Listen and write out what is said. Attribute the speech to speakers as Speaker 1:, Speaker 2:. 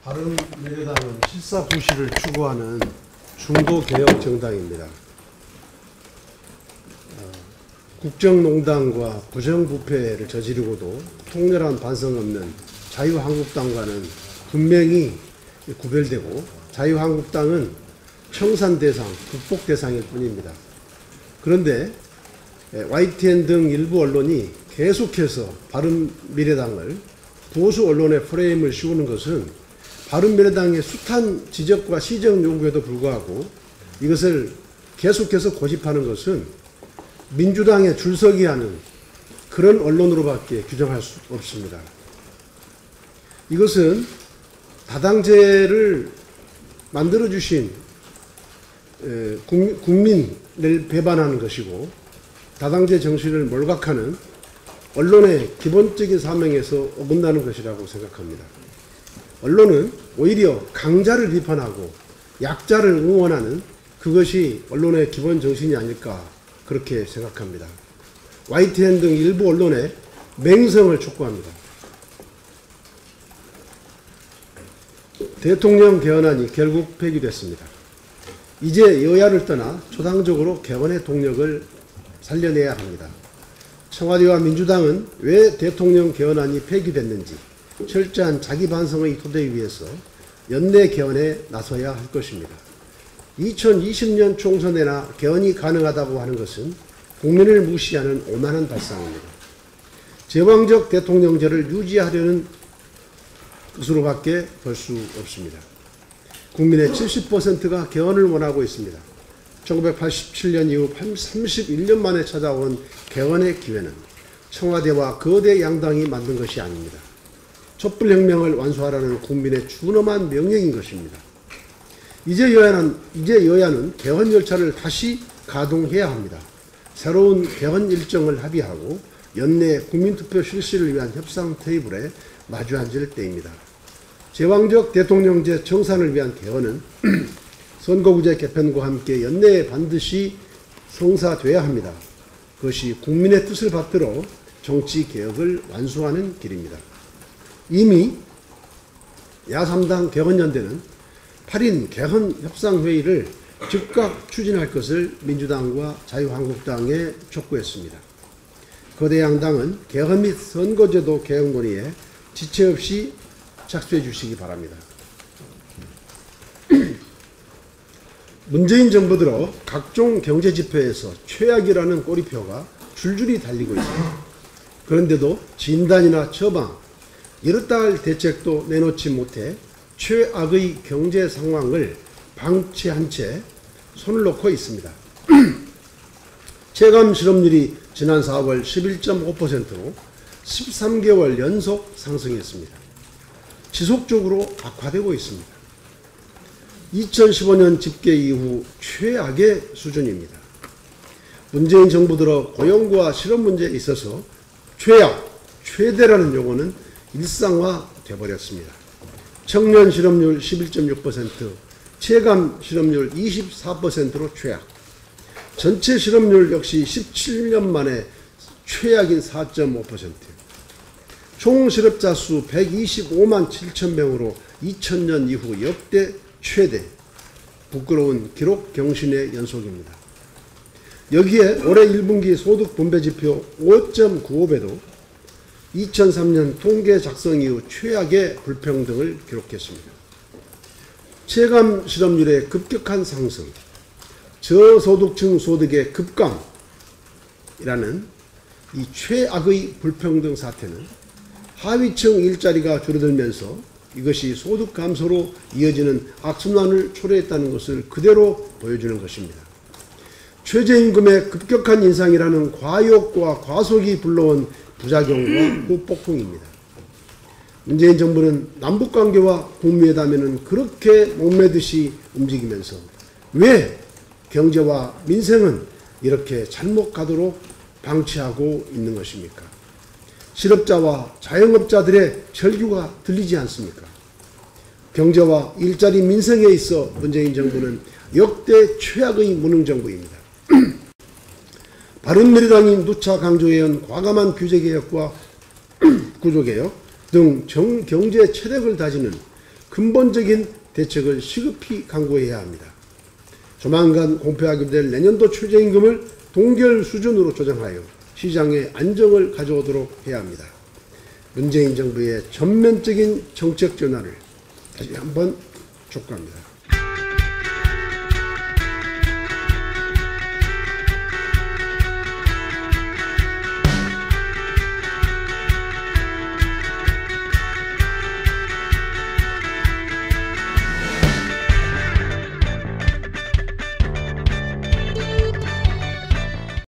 Speaker 1: 바른미래당은 실사부실을 추구하는 중도개혁 정당입니다. 국정농단과 부정부패를 저지르고도 통렬한 반성 없는 자유한국당과는 분명히 구별되고, 자유한국당은 청산대상, 극복대상일 뿐입니다. 그런데 YTN 등 일부 언론이 계속해서 바른미래당을 보수 언론의 프레임을 씌우는 것은 바른미래당의 숱한 지적과 시정 요구에도 불구하고 이것을 계속해서 고집하는 것은 민주당에 줄서기 하는 그런 언론으로밖에 규정할 수 없습니다. 이것은 다당제를 만들어주신 국민을 배반하는 것이고, 다당제 정신을 몰각하는 언론의 기본적인 사명에서 어긋나는 것이라고 생각합니다. 언론은 오히려 강자를 비판하고 약자를 응원하는 그것이 언론의 기본 정신이 아닐까, 그렇게 생각합니다. YTN 등 일부 언론의 맹성을 촉구합니다. 대통령 개헌안이 결국 폐기됐습니다. 이제 여야를 떠나 초당적으로 개헌의 동력을 살려내야 합니다. 청와대와 민주당은 왜 대통령 개헌안이 폐기됐는지 철저한 자기 반성의 토대 위에서 연내 개헌에 나서야 할 것입니다. 2020년 총선에나 개헌이 가능하다고 하는 것은 국민을 무시하는 오만한 발상입니다. 제왕적 대통령제를 유지하려는 것으로밖에 볼 수 없습니다. 국민의 70%가 개헌을 원하고 있습니다. 1987년 이후 31년 만에 찾아온 개헌의 기회는 청와대와 거대 양당이 만든 것이 아닙니다. 촛불혁명을 완수하라는 국민의 준엄한 명령인 것입니다. 이제 여야는 개헌 열차를 다시 가동해야 합니다. 새로운 개헌 일정을 합의하고 연내 국민투표 실시를 위한 협상 테이블에 마주 앉을 때입니다. 제왕적 대통령제 청산을 위한 개헌은 선거구제 개편과 함께 연내에 반드시 성사돼야 합니다. 그것이 국민의 뜻을 받들어 정치개혁을 완수하는 길입니다. 이미 야3당 개헌연대는 8인 개헌협상회의를 즉각 추진할 것을 민주당과 자유한국당에 촉구했습니다. 거대 양당은 개헌 및 선거제도 개혁 논의에 지체 없이 착수해 주시기 바랍니다. 문재인 정부 들어 각종 경제지표에서 최악이라는 꼬리표가 줄줄이 달리고 있습니다. 그런데도 진단이나 처방, 이렇다 할 대책도 내놓지 못해 최악의 경제 상황을 방치한 채 손을 놓고 있습니다. 체감 실업률이 지난 4월 11.5%로 13개월 연속 상승했습니다. 지속적으로 악화되고 있습니다. 2015년 집계 이후 최악의 수준입니다. 문재인 정부 들어 고용과 실업 문제에 있어서 최악, 최대라는 용어는 일상화돼 버렸습니다. 청년 실업률 11.6%, 체감 실업률 24%로 최악. 전체 실업률 역시 17년 만에 최악인 4.5%. 총 실업자 수 125만 7천 명으로 2000년 이후 역대 최대. 부끄러운 기록 경신의 연속입니다. 여기에 올해 1분기 소득 분배 지표 5.95배도 2003년 통계 작성 이후 최악의 불평등을 기록했습니다. 체감 실업률의 급격한 상승, 저소득층 소득의 급감이라는 이 최악의 불평등 사태는 하위층 일자리가 줄어들면서 이것이 소득 감소로 이어지는 악순환을 초래했다는 것을 그대로 보여주는 것입니다. 최저임금의 급격한 인상이라는 과욕과 과속이 불러온 부작용과 후폭풍입니다. 문재인 정부는 남북관계와 북미회담에는 그렇게 목매듯이 움직이면서 왜 경제와 민생은 이렇게 잘못 가도록 방치하고 있는 것입니까? 실업자와 자영업자들의 절규가 들리지 않습니까? 경제와 일자리 민생에 있어 문재인 정부는 역대 최악의 무능정부입니다. 바른미래당이 누차 강조해온 과감한 규제개혁과 구조개혁 등 경제 체력을 다지는 근본적인 대책을 시급히 강구해야 합니다. 조만간 공표하게 될 내년도 최저임금을 동결 수준으로 조정하여 시장의 안정을 가져오도록 해야 합니다. 문재인 정부의 전면적인 정책 전환을 다시 한번 촉구합니다.